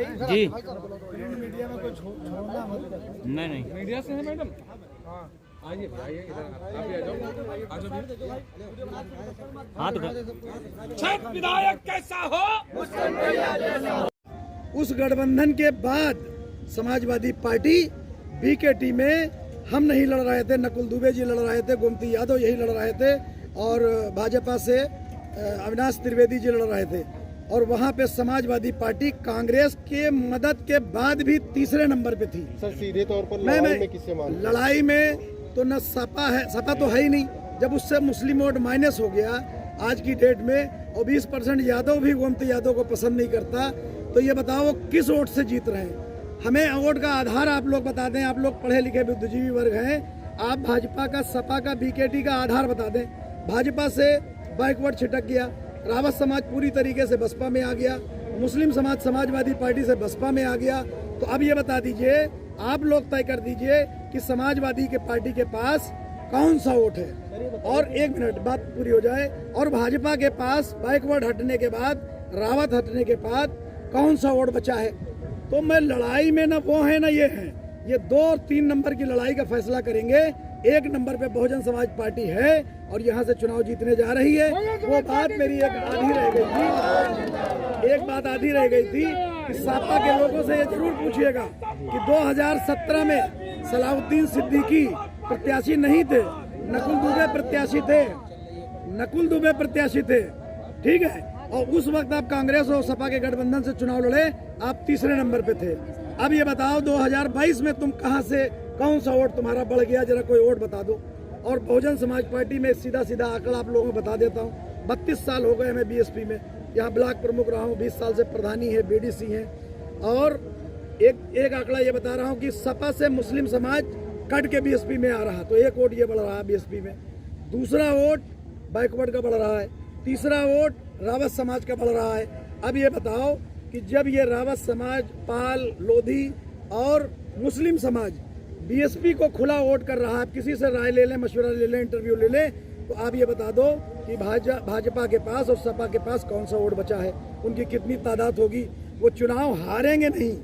जी media में कोई छोड़ना मत। नहीं मीडिया से है मैडम। आइए आइए इधर आप भी आ जाओ। आ जाओ। हाथ उठा। छठ विधायक कैसा हो? उस गठबंधन के बाद समाजवादी पार्टी बीकेटी में हम नहीं लड़ रहे थे, नकुल दुबे जी लड़ रहे थे, गोमती यादव यही लड़ रहे थे और भाजपा से अविनाश त्रिवेदी जी लड़ रहे थे। और वहाँ पे समाजवादी पार्टी कांग्रेस के मदद के बाद भी तीसरे नंबर पे थी। सर सीधे तौर पर लड़ाई में किससे मानते? लड़ाई में तो न सपा है, सपा तो है ही नहीं। जब उससे मुस्लिम वोट माइनस हो गया आज की डेट में और 20% यादव भी गोमती यादव को पसंद नहीं करता, तो ये बताओ वो किस वोट से जीत रहे हैं? हमें वोट का आधार आप लोग बता दें। आप लोग पढ़े लिखे बुद्धिजीवी वर्ग हैं, आप भाजपा का, सपा का, बीकेटी का आधार बता दें। भाजपा से बैकवर्ड छिटक गया, रावत समाज पूरी तरीके से बसपा में आ गया, मुस्लिम समाज समाजवादी पार्टी से बसपा में आ गया। तो अब ये बता दीजिए, आप लोग तय कर दीजिए कि समाजवादी के पार्टी के पास कौन सा वोट है। और एक मिनट बात पूरी हो जाए। और भाजपा के पास बैकवर्ड हटने के बाद, रावत हटने के बाद कौन सा वोट बचा है? तो मैं लड़ाई में ना वो है ना ये है, ये 2 और 3 नंबर की लड़ाई का फैसला करेंगे। 1 नंबर पे बहुजन समाज पार्टी है और यहाँ से चुनाव जीतने जा रही है। वो बात मेरी एक आधी रह गई थी, एक बात आधी रह गई थी कि सपा के लोगों से ये जरूर पूछिएगा कि 2017 में सलाउद्दीन सिद्दीकी प्रत्याशी नहीं थे, नकुल दुबे प्रत्याशी थे, नकुल दुबे प्रत्याशी थे, ठीक है। और उस वक्त आप कांग्रेस और सपा के गठबंधन से चुनाव लड़े, आप तीसरे नंबर पे थे। अब ये बताओ 2022 में तुम कहां से, कौन सा वोट तुम्हारा बढ़ गया? जरा कोई वोट बता दो। और बहुजन समाज पार्टी में सीधा सीधा आंकड़ा आप लोगों को बता देता हूँ। 32 साल हो गए मैं बीएसपी में, यहाँ ब्लॉक प्रमुख रहा हूँ, 20 साल से प्रधानी है, बीडीसी है। और एक आंकड़ा ये बता रहा हूँ कि सपा से मुस्लिम समाज कट के बीएसपी में आ रहा, तो 1 वोट ये बढ़ रहा है बीएसपी में। दूसरा वोट बैकवर्ड का बढ़ रहा है, तीसरा वोट रावत समाज का बढ़ रहा है। अब ये बताओ कि जब ये रावत समाज, पाल, लोधी और मुस्लिम समाज बीएसपी को खुला वोट कर रहा है, आप किसी से राय ले लें, मशवरा ले लें, इंटरव्यू ले लें, तो आप ये बता दो कि भाजपा के पास और सपा के पास कौन सा वोट बचा है, उनकी कितनी तादाद होगी। वो चुनाव हारेंगे नहीं,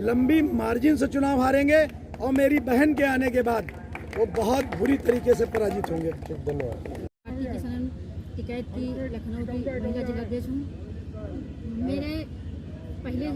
लंबी मार्जिन से चुनाव हारेंगे और मेरी बहन के आने के बाद वो बहुत बुरी तरीके से पराजित होंगे। धन्यवाद। टिकैत की लखनऊ की महिला जिलाध्यक्ष हूँ। मेरे पहले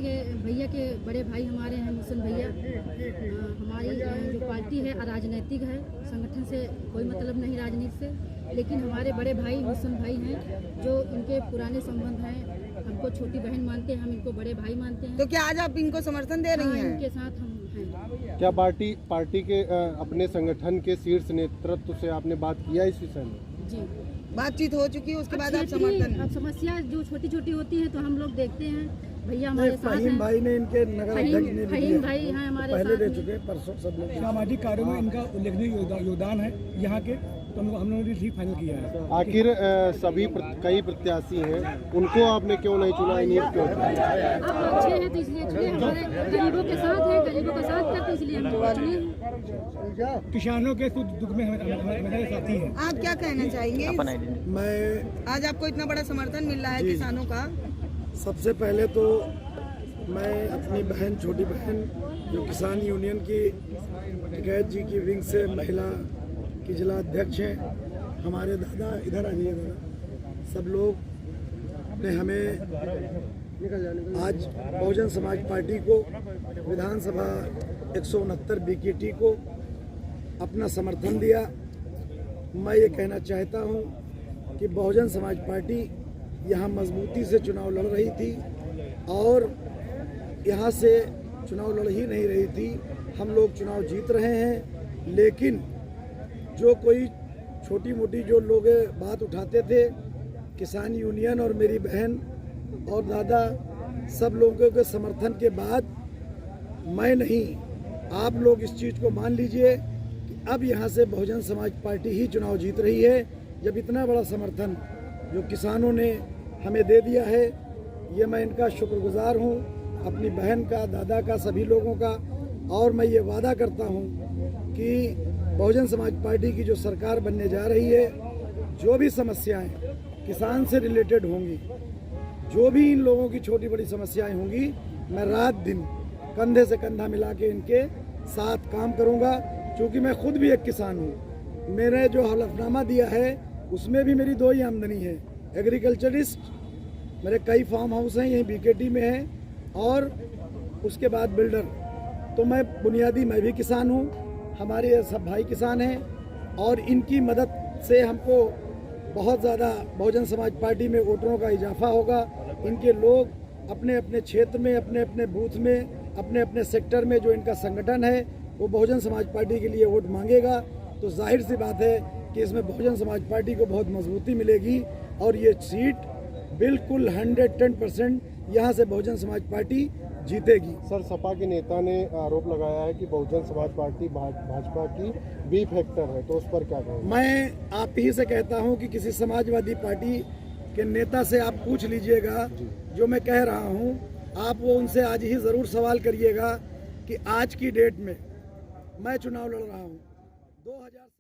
भैया के बड़े भाई हमारे हैं मुस्लिम भैया। हमारी जो पार्टी है अराजनैतिक है, संगठन से कोई मतलब नहीं राजनीति से, लेकिन हमारे बड़े भाई मुस्लिम भाई हैं जो इनके पुराने संबंध हैं। हमको छोटी बहन मानते हैं, हम इनको बड़े भाई मानते हैं। तो क्या आज आप इनको समर्थन दे रही हैं? इनके साथ हम हैं। क्या पार्टी के अपने संगठन के शीर्ष नेतृत्व से आपने बात किया इस विषय में? जी, बातचीत हो चुकी है, उसके बाद आप समर्थन? अब समस्या जो छोटी छोटी होती है तो हम लोग देखते हैं। भैया हमारे साथ हैं, भाई ने इनके नगर अध्यक्ष ने फहीम भाई हैं हमारे पहले साथ दे में। चुके, परसों सब लोग। सामाजिक कार्यों में इनका उल्लेखनीय योगदान है यहाँ के, तो हम लोगों ने ठीक फाइनल किया है। आखिर सभी कई प्रत्याशी हैं, उनको आपने क्यों नहीं चुना? इन्हें क्यों? आप अच्छे हैं तो इसलिए चुने, हमारे गरीबों के साथ हैं, गरीबों का साथ करते इसलिए हम चुने। किसानों के सुख दुख में हमारे साथी हैं। आप क्या कहना चाहेंगे? मैं आज आपको इतना बड़ा समर्थन मिल रहा है किसानों का। सबसे पहले तो मैं अपनी बहन, छोटी बहन जो किसान यूनियन की टिकैत जी की विंग से महिला की जिला अध्यक्ष हैं, हमारे दादा, इधर आ जाइए दादा, सब लोग ने हमें आज बहुजन समाज पार्टी को, विधानसभा 169 बीकेटी को अपना समर्थन दिया। मैं ये कहना चाहता हूँ कि बहुजन समाज पार्टी यहाँ मजबूती से चुनाव लड़ रही थी और यहाँ से चुनाव लड़ ही नहीं रही थी। हम लोग चुनाव जीत रहे हैं, लेकिन जो कोई छोटी मोटी जो लोग बात उठाते थे, किसान यूनियन और मेरी बहन और दादा, सब लोगों के समर्थन के बाद मैं नहीं, आप लोग इस चीज़ को मान लीजिए कि अब यहाँ से बहुजन समाज पार्टी ही चुनाव जीत रही है। जब इतना बड़ा समर्थन जो किसानों ने हमें दे दिया है, ये मैं इनका शुक्रगुजार हूँ, अपनी बहन का, दादा का, सभी लोगों का। और मैं ये वादा करता हूँ कि बहुजन समाज पार्टी की जो सरकार बनने जा रही है, जो भी समस्याएं किसान से रिलेटेड होंगी, जो भी इन लोगों की छोटी बड़ी समस्याएं होंगी, मैं रात दिन कंधे से कंधा मिला के इनके साथ काम करूंगा, क्योंकि मैं खुद भी एक किसान हूं। मैंने जो हलफनामा दिया है उसमें भी मेरी 2 ही आमदनी है, एग्रीकल्चरिस्ट, मेरे कई फार्म हाउस हैं यहीं बीकेटी में है, और उसके बाद बिल्डर। तो मैं भी किसान हूँ, हमारे सब भाई किसान हैं, और इनकी मदद से हमको बहुत ज़्यादा बहुजन समाज पार्टी में वोटरों का इजाफा होगा। इनके लोग अपने अपने क्षेत्र में, अपने अपने बूथ में, अपने अपने सेक्टर में जो इनका संगठन है वो बहुजन समाज पार्टी के लिए वोट मांगेगा। तो जाहिर सी बात है कि इसमें बहुजन समाज पार्टी को बहुत मजबूती मिलेगी, और ये सीट बिल्कुल 110% यहाँ से बहुजन समाज पार्टी जीतेगी। सर, सपा के नेता ने आरोप लगाया है कि बहुजन समाज पार्टी भाजपा की बी फैक्टर है, तो उस पर क्या कहेंगे? मैं आप ही से कहता हूं कि किसी समाजवादी पार्टी के नेता से आप पूछ लीजिएगा जो मैं कह रहा हूं, आप वो उनसे आज ही ज़रूर सवाल करिएगा कि आज की डेट में मैं चुनाव लड़ रहा हूं 2000